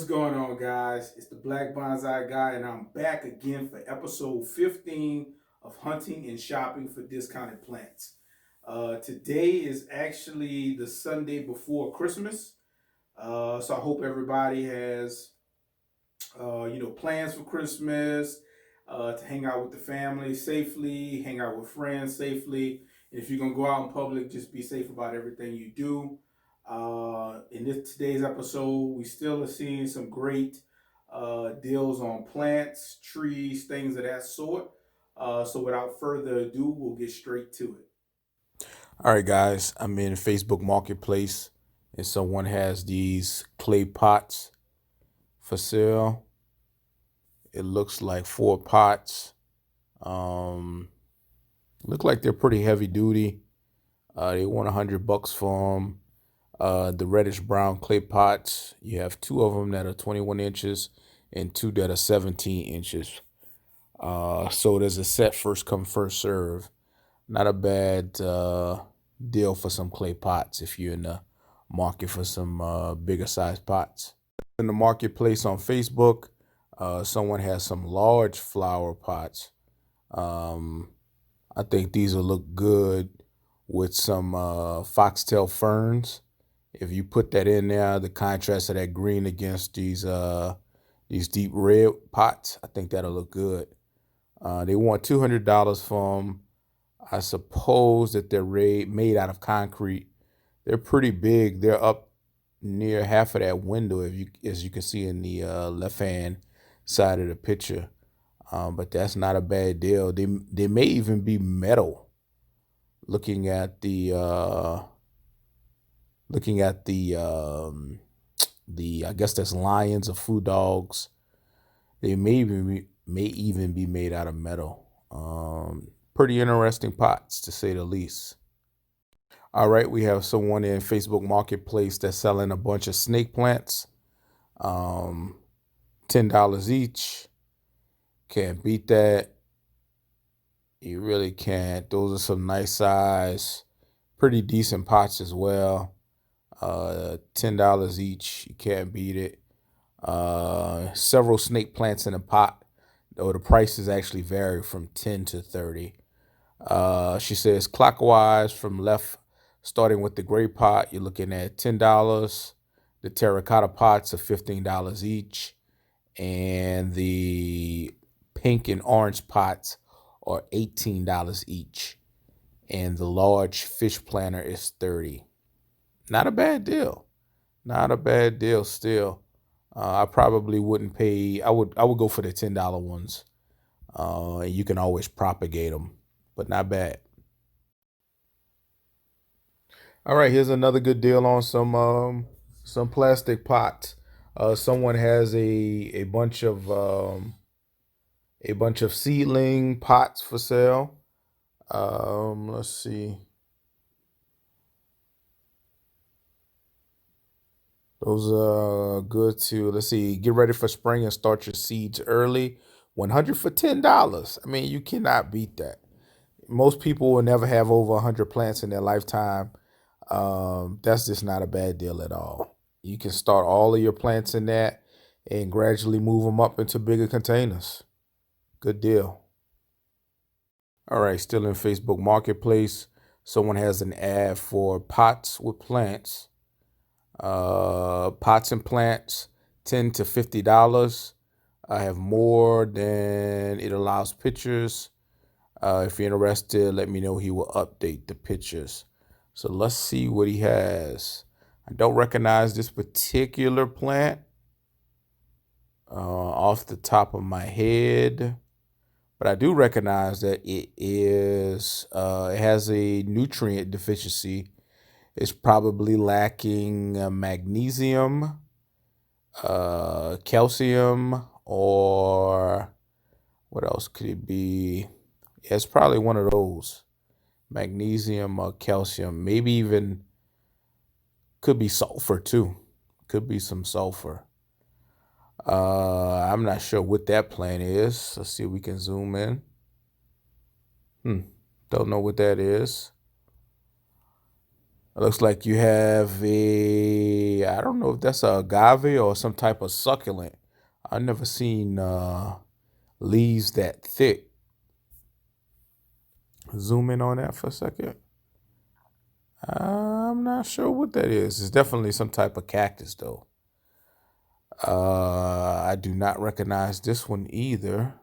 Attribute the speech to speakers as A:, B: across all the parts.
A: going on, guys? It's the Black Bonsai Guy, and I'm back again for episode 15 of Hunting and Shopping for Discounted Plants. Today is actually the Sunday before Christmas, so I hope everybody has, plans for Christmas, to hang out with the family safely, hang out with friends safely. And if you're gonna go out in public, just be safe about everything you do. Today's episode, we still are seeing some great deals on plants, trees, things of that sort. So without further ado, we'll get straight to it. All right, guys, I'm in Facebook Marketplace, and someone has these clay pots for sale. It looks like 4 pots. Um, Look like they're pretty heavy duty. They want $100 for them. The reddish brown clay pots, you have 2 of them that are 21 inches and 2 that are 17 inches. So there's a set first come first serve. Not a bad deal for some clay pots if you're in the market for some bigger size pots. In the marketplace on Facebook, someone has some large flower pots. I think these will look good with some foxtail ferns. If you put that in there, the contrast of that green against these deep red pots, I think that'll look good. They want $200 for them. I suppose that they're made out of concrete. They're pretty big. They're up near half of that window, as you can see in the left-hand side of the picture. But that's not a bad deal. They may even be metal. Looking at the I guess that's lions or food dogs. They may even be made out of metal. Pretty interesting pots, to say the least. All right, we have someone in Facebook Marketplace that's selling a bunch of snake plants. $10 each. Can't beat that. You really can't. Those are some nice size, pretty decent pots as well. $10 each. You can't beat it. Several snake plants in a pot, though the prices actually vary from 10 to 30. She says clockwise from left, starting with the gray pot, you're looking at $10. The terracotta pots are $15 each. And the pink and orange pots are $18 each. And the large fish planter is $30. Not a bad deal. Not a bad deal still. I probably wouldn't pay. I would go for the $10 ones. You can always propagate them, but not bad. All right, here's another good deal on some plastic pots. Someone has a bunch of seedling pots for sale. Let's see. Those are good to, let's see, get ready for spring and start your seeds early. 100 for $10. I mean, you cannot beat that. Most people will never have over 100 plants in their lifetime. That's just not a bad deal at all. You can start all of your plants in that and gradually move them up into bigger containers. Good deal. All right, still in Facebook Marketplace. Someone has an ad for pots with plants. Pots and plants, $10 to $50. I have more than it allows pictures. If you're interested, let me know. He will update the pictures. So let's see what he has. I don't recognize this particular plant off the top of my head, but I do recognize that it has a nutrient deficiency. It's probably lacking magnesium, calcium, or what else could it be? Yeah, it's probably one of those. Magnesium or calcium. Maybe even could be sulfur too. Could be some sulfur. I'm not sure what that plant is. Let's see if we can zoom in. Don't know what that is.
B: It looks like you have I don't know if that's a agave or some type of succulent. I've never seen leaves that thick. Zoom in on that for a second. I'm not sure what that is. It's definitely some type of cactus, though. I do not recognize this one either.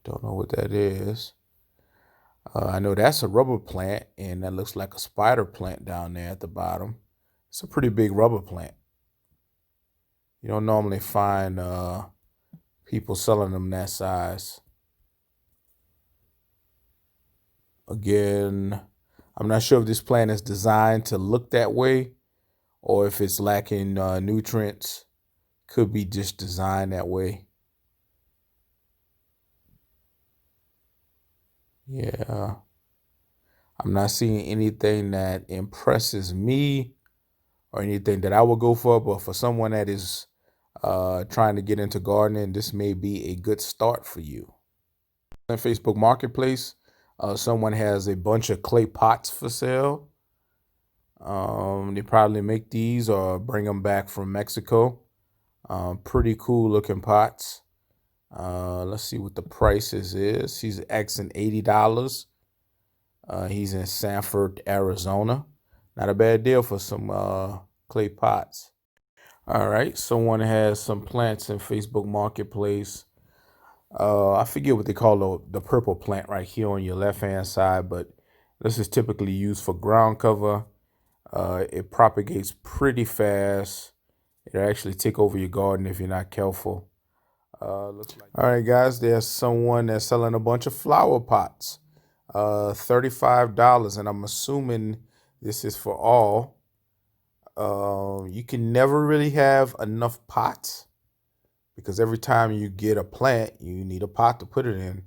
B: Don't know what that is. I know that's a rubber plant, and that looks like a spider plant down there at the bottom. It's a pretty big rubber plant. You don't normally find people selling them that size. Again, I'm not sure if this plant is designed to look that way or if it's lacking nutrients. Could be just designed that way. Yeah, I'm not seeing anything that impresses me or anything that I would go for, but for someone that is trying to get into gardening, this may be a good start for you. On Facebook Marketplace, someone has a bunch of clay pots for sale. They probably make these or bring them back from Mexico. Pretty cool looking pots. Let's see what the prices is. He's asking $80. He's in Sanford, Arizona. Not a bad deal for some clay pots. All right, someone has some plants in Facebook Marketplace. I forget what they call the purple plant right here on your left-hand side, but this is typically used for ground cover. It propagates pretty fast. It'll actually take over your garden if you're not careful. Looks like all right, guys, there's someone that's selling a bunch of flower pots. $35, and I'm assuming this is for all. You can never really have enough pots because every time you get a plant, you need a pot to put it in.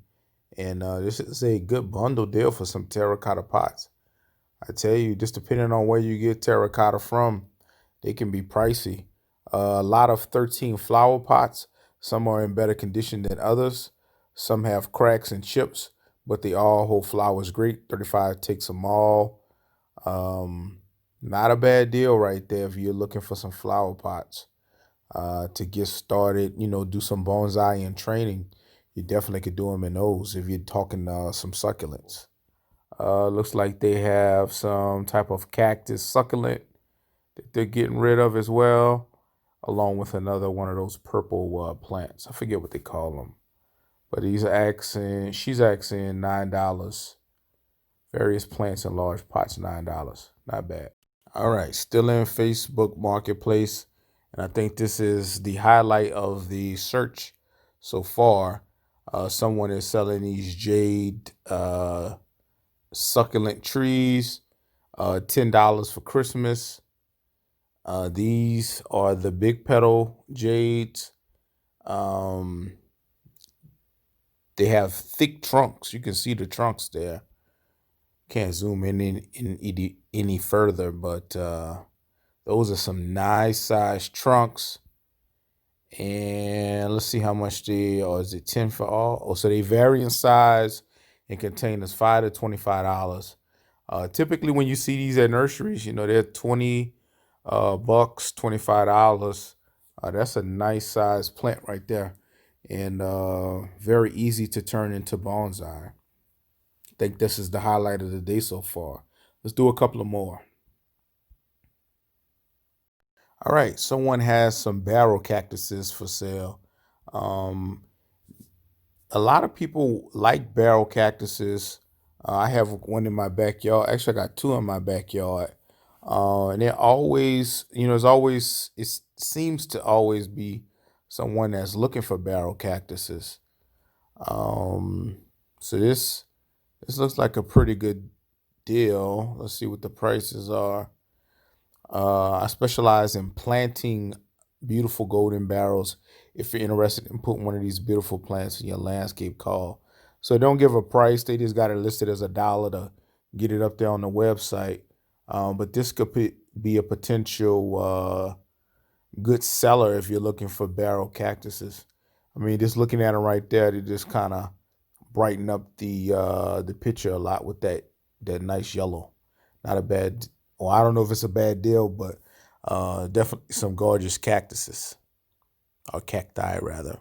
B: And this is a good bundle deal for some terracotta pots. I tell you, just depending on where you get terracotta from, they can be pricey. A lot of 13 flower pots. Some are in better condition than others. Some have cracks and chips, but they all hold flowers great. 35 takes them all. Not a bad deal right there if you're looking for some flower pots to get started. You know, do some bonsai and training. You definitely could do them in those if you're talking some succulents. Looks like they have some type of cactus succulent that they're getting rid of as well, along with another one of those purple plants. I forget what they call them, but she's asking $9. Various plants in large pots, $9. Not bad. All right, still in Facebook Marketplace, and I think this is the highlight of the search so far. Someone is selling these jade succulent trees, $10 for Christmas. These are the big petal jades. Um, they have thick trunks. You can see the trunks there. Can't zoom in any further, but those are some nice size trunks. And let's see how much they are. Is it 10 for all? Oh, so they vary in size and containers, $5 to $25. Typically, when you see these at nurseries, you know they're 20 bucks, $25. That's a nice size plant right there, and very easy to turn into bonsai. I think this is the highlight of the day so far. Let's do a couple of more. All right, someone has some barrel cactuses for sale. Um, a lot of people like barrel cactuses. I have one in my backyard. Actually, I got two in my backyard. And they're always, you know, it seems to always be someone that's looking for barrel cactuses. Um, so this looks like a pretty good deal. Let's see what the prices are. I specialize in planting beautiful golden barrels. If you're interested in putting one of these beautiful plants in your landscape call, so don't give a price. They just got it listed as $1 to get it up there on the website. But this could be a potential good seller if you're looking for barrel cactuses. I mean, just looking at them right there, they just kind of brighten up the picture a lot with that that nice yellow. Not a bad, well, I don't know if it's a bad deal, but definitely some gorgeous cactuses, or cacti rather.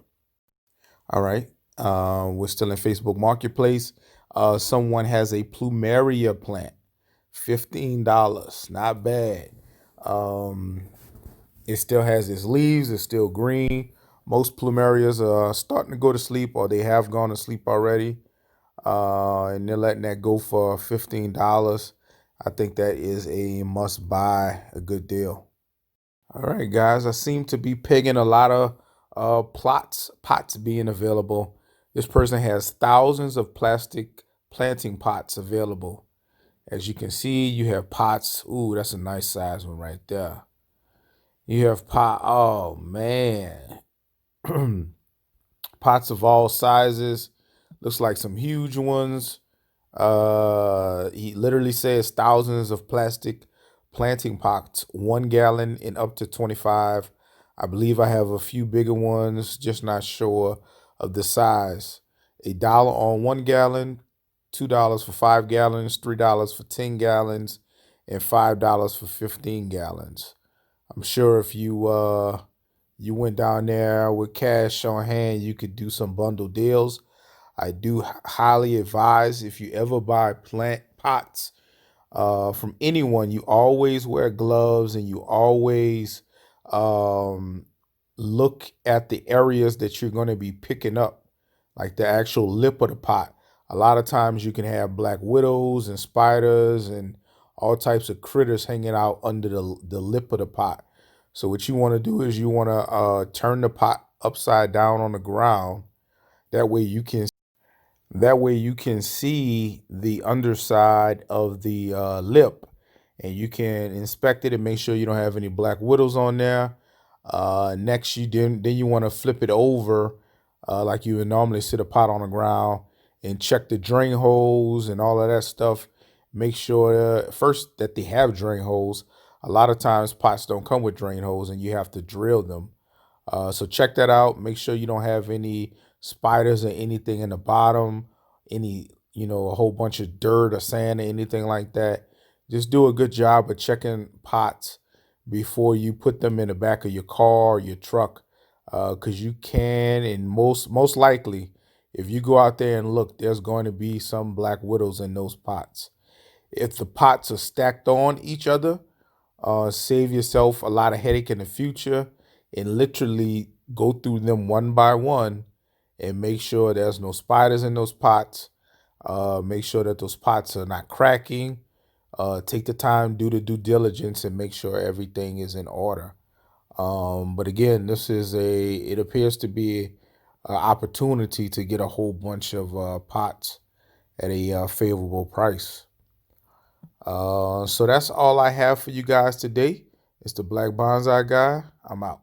B: All right. We're still in Facebook Marketplace. Someone has a Plumeria plant, $15. Not bad. Um, it still has its leaves. It's still green. Most plumerias are starting to go to sleep, or they have gone to sleep already. And they're letting that go for $15. I think that is a must buy, a good deal. All right, guys. I seem to be pegging a lot of pots being available. This person has thousands of plastic planting pots available. As you can see, you have pots. Ooh, that's a nice size one right there. You have pot. Oh man, pots of all sizes. Looks like some huge ones. He literally says thousands of plastic planting pots, 1 gallon and up to 25. I believe I have a few bigger ones, just not sure of the size. $1 on 1 gallon, $2 for 5 gallons, $3 for 10 gallons, and $5 for 15 gallons. I'm sure if you went down there with cash on hand, you could do some bundle deals. I do highly advise, if you ever buy plant pots from anyone, you always wear gloves, and you always um, look at the areas that you're going to be picking up, like the actual lip of the pot. A lot of times you can have black widows and spiders and all types of critters hanging out under the lip of the pot. So what you want to do is you want to turn the pot upside down on the ground. That way you can see the underside of the lip, and you can inspect it and make sure you don't have any black widows on there. Next, then you want to flip it over, like you would normally sit a pot on the ground, and check the drain holes and all of that stuff. Make sure first that they have drain holes. A lot of times pots don't come with drain holes, and you have to drill them. So check that out. Make sure you don't have any spiders or anything in the bottom, any, a whole bunch of dirt or sand or anything like that. Just do a good job of checking pots before you put them in the back of your car or your truck, because you can, and most likely, if you go out there and look, there's going to be some black widows in those pots. If the pots are stacked on each other, save yourself a lot of headache in the future, and literally go through them one by one and make sure there's no spiders in those pots. Make sure that those pots are not cracking. Take the time, do the due diligence, and make sure everything is in order. But again, it appears to be an opportunity to get a whole bunch of pots at a favorable price. So that's all I have for you guys today. It's the Black Bonsai Guy. I'm out.